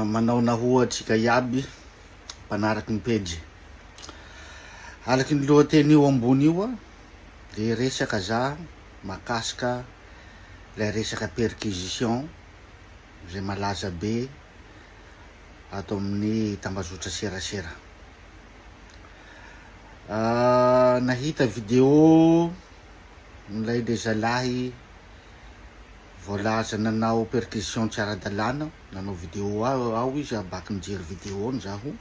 Manao nahoatsika iaby mpanaraky ny pejy. Araky ny lohateny io ambony io de resaka za makasika le resaka perquisition zay malaza be ato amin'ny tambazotra serasera. Nahita video nilay le zalahy voalaza nanao perquisition tsy ara-dalàna, nanao video ao izy abaky nijery video ny zaho,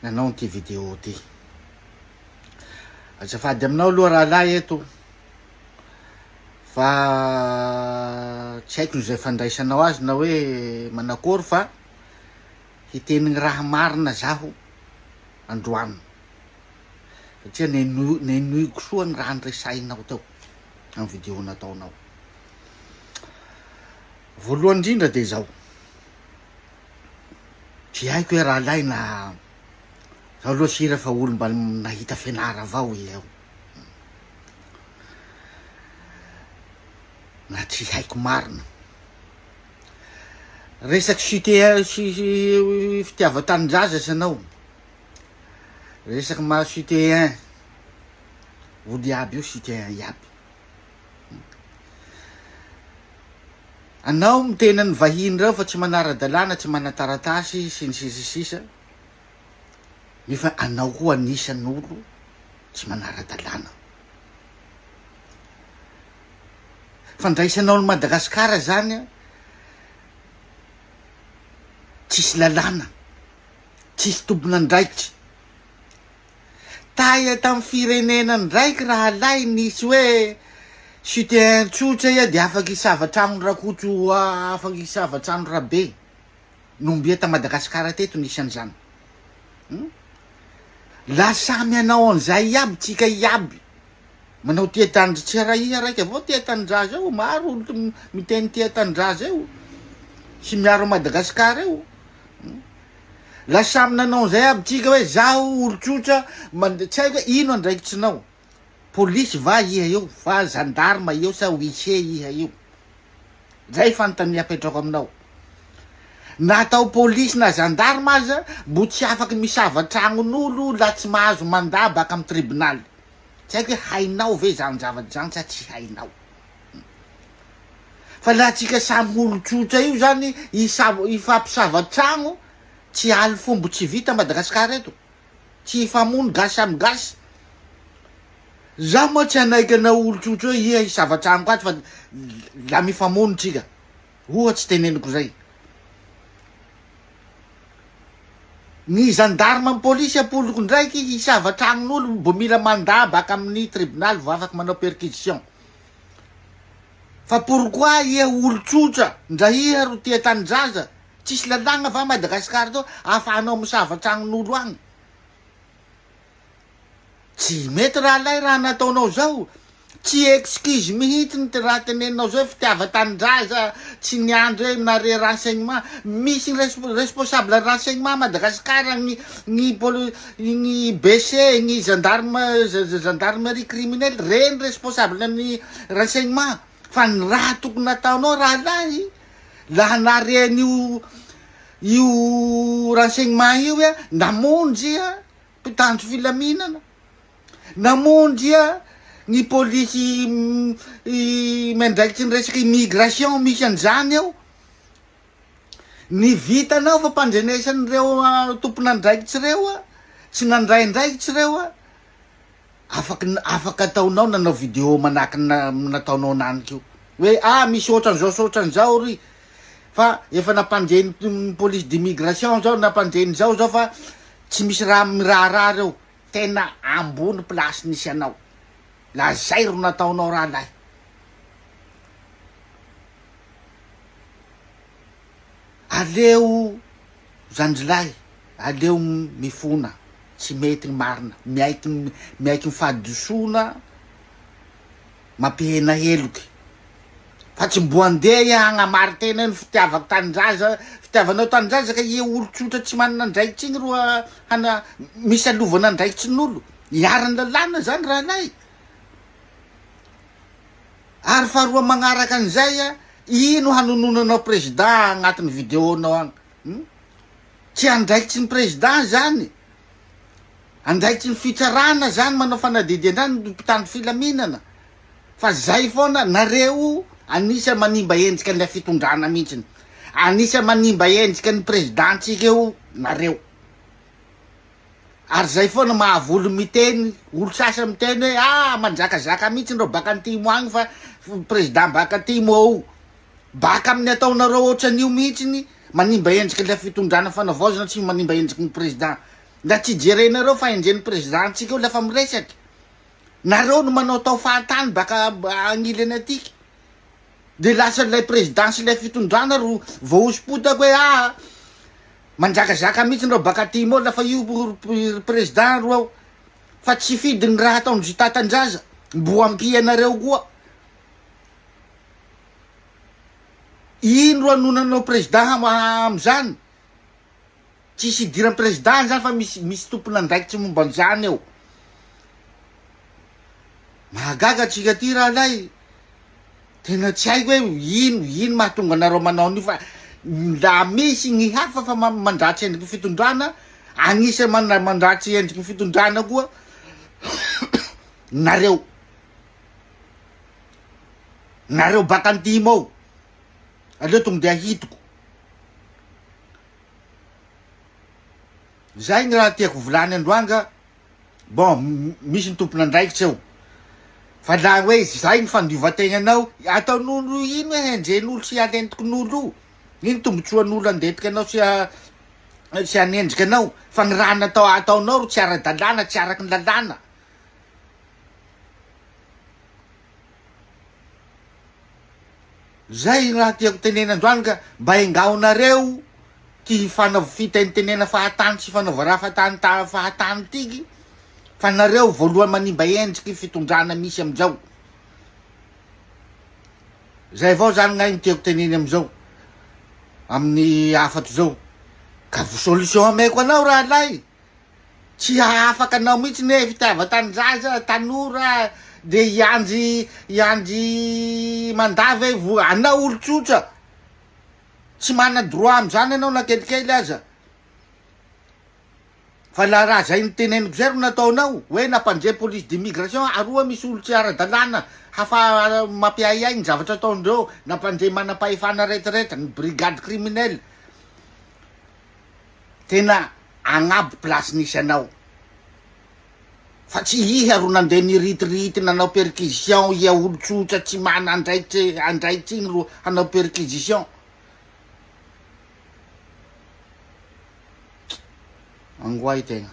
nanao an'ity video ty. Azafady aminao aloha rahalahy eto fa tsy haiko zay fandraisanao azy na hoe manakory fa hitenigny raha marina zaho androany satria nenoiko soa ny raha niresahinao tao amin'ny video nataonao. Voalohany indrindra de zao, tsy haiko hoe rahalahy na zaho loha sira fa olo mba nahita fianara avao eo, na tsy haiko marina. Resaky fitiava-tanindraza sanao, resaky maha citoyen olo iaby io, citoyen iaby. Anao mitena ny vahiny reo fa tsy manara-dalàna, tsy manataratasy sy ny sisa nefa anao koa anisan'olo tsy manara-dalàna. Fandraisanao ny Madagasikara zany tsisy lalàna, tsisy tombona andraikitry. Taia tamin'ny firenena ndraiky rahalahy nisy hoe citoyen tsotra ia de afaky isava-trano rakotro, afaky isava-trano rabe. Nombia ta Madagasikara teto nisy an'izany. La samy anao an'izay iaby, tsika iaby manao tia tandry, tsy raha iha raiky avao tia tanindrazا eo, maro olo miteny tia tanindrazà eo sy miaro Madagasikara eo. La samy nanao an'izay aby tsika hoe zaho olo tsotra, tsy haiko hoe ino andraikitrinao, polisy va iha eo, fa gendarme eo sa huissier iha eo, zay fanontania apetrako aminao. Natao polisy na gendarme aza mbo tsy afaky misava-tragnon'olo la tsy mahazo mandat baka amin'ny tribunaly. Tsy haiko hoe hainao ve zany zavatsy zany sa tsy hainao. Fa la tsika samy olo tsotra io zany ifampisava-tragno, tsy aly fombo tsy vita Madagasikara eto, tsy ifamono gasy samy gasy. Zaho moa tsy anaiky anao olo tsotra hoe iha hisava-trano ka fa la mifamono tsika, ohatsy teneniko zay. Ny gendarme amin'ny polisy apoloko ndraiky hisava-tragnon'olo mbo mila mandat baka amin'ny tribunal vo afaky manao perquisition. Fa pourquoi iha olo tsotra ndra iha ro tia tanindraza, tsisy lalàna va Madagasikara to ahafahanao misava-tragnon'olo agny? Tsy mety rahalahy raha nataonao zao, tsy excuse mihitsy ny raha teneninao zao fitiava-tanindraza, tsy niandry hoe nare renseignement. Misy responsable renseignement Madagasikara, ny BC, ny gendarmerie criminelle, reny responsable ny renseignement. Fa ny raha tokony nataonao rahalahy, laha naren'io renseignement io ia namonjy ia mpitandro filaminana, namonjy ia ny polisy mandraikitsy ny resaky immigration misy an'izany ao. Ny vitanao fa mpandrenesan'ireo tompon'andraikitsy reo tsy nandraindraikitsy reo afaka ataonao nanao video manahaky nataonao naniko hoe misy ohatran'izao sy ohatran'izao ry, fa efa nampanjeny police d'immigration zao, nampanjeny zao fa tsy misy raha miraharaha reo, tena ambony plasy nisy anao. La zay ro nataonao rahalahy. Aleo zandrilahy, aleo mifona, tsy mety ny marina, miaiky mifadisona, mampihena heloky. Fa tsy mbo andeha iha hagnamary tena ny fitiavako tanindraza, fitiavanao tanindraza ka iha olo tsotra tsy manana andraikitsy igny ro misalovana andraikitsy n'olo. Iarany lalàna zany rahalahy. Ary faharoa magnaraka an'izay ino hanononanao président agnatin'ny videonao agny? Tsy andraikitsy ny président zany, andraikitsy ny fitsarana zany manao fanadidin-drano ny mpitandro filaminana. Fa zay foana, nareo anisa manimba endrika an'ilay fitondrana mihitsiny, anisa manimba endrika ny présidentsika eo nareo. Ary zay foana mahavolo miteny, olo sasa miteny hoe manjakazaka mihitsy reo baka antimo agny fa président baka antimo ao. Baka amin'ny ataonareo ohatran'io mihitsiny, manimba endrika ilay fitondrana fanavaozana tsy manimba endriky ny président. Da tsy jerenareo fa endren'ny présidentsika eo lafa miresaky. Nareo no manao tao fahatany baka agnilany atiky. De lasa ilay président sy ilay fitondrana ro voaosim-potako hoe manjakazaka mihitsy reo baka atimo ao lafa io président ro ao. Fa tsy fidy ny raha ataondry tatandraza, mbo ampianareo koa. Ino ro anonanao président am'zany? Tsisy idiran'ny président zany fa misy tompona andraikitsy momba an'izany eo. Mahagaga atsika ty raha lay. Tena tsy haiko hoe ino mahatonga anareo manao an'io fa la misy gny hafa fa mandratsy endriky fitondrana, agnisa mandratsy endriky fitondrana koa nareo. Nareo baka antimo ao. Aleo tonga de ahitiko. Zay ny raha tiako volany androanga. Bon, misy ny tompona andraikitsy eo. Fa la hoe zay ny fandiovategnanao, ataon'olo ino hoe endren'olo sy alentikin'olo. Ino tombotsoan'olo andetiky anao sy anendriky anao. Fa ny raha ataonao ro tsy ara-dalàna, tsy araky ny lalàna. Zay raha tiako tenena androany ka mba engaonareo ty fitentenena fahatany sy fanaova raha fahatany tiky. Fa nareo voalohany manimba endriky fitondrana misy amizao. Zay avao zany gn'ainy tiako teneny amizao, amin'ny afato zao. Ka solution ameko anao raha lay. Tsy afaka anao mihitsy ne fitiava-tanindrazana, tanora, de iandry mandava anao olo tsotra. Tsy mana droit am'zany anao na kelikely aza. Fa la raha zay ny teneniko zay ro nataonao, hoe nampandre police d'immigration, aroa misy olo tsy ara-dalàna, hafa mampiahiahy ny zavatra ataondreo, nampandre manam-pahefana rehetrarehetra, ny brigade criminelle. Tena agnabo place nisy anao. Fa tsy iha ro nandeha niritirity nanao perquisition, ia olo tsotra tsy mana andraikitsy igny ro hanao perquisition. Angoay tegna.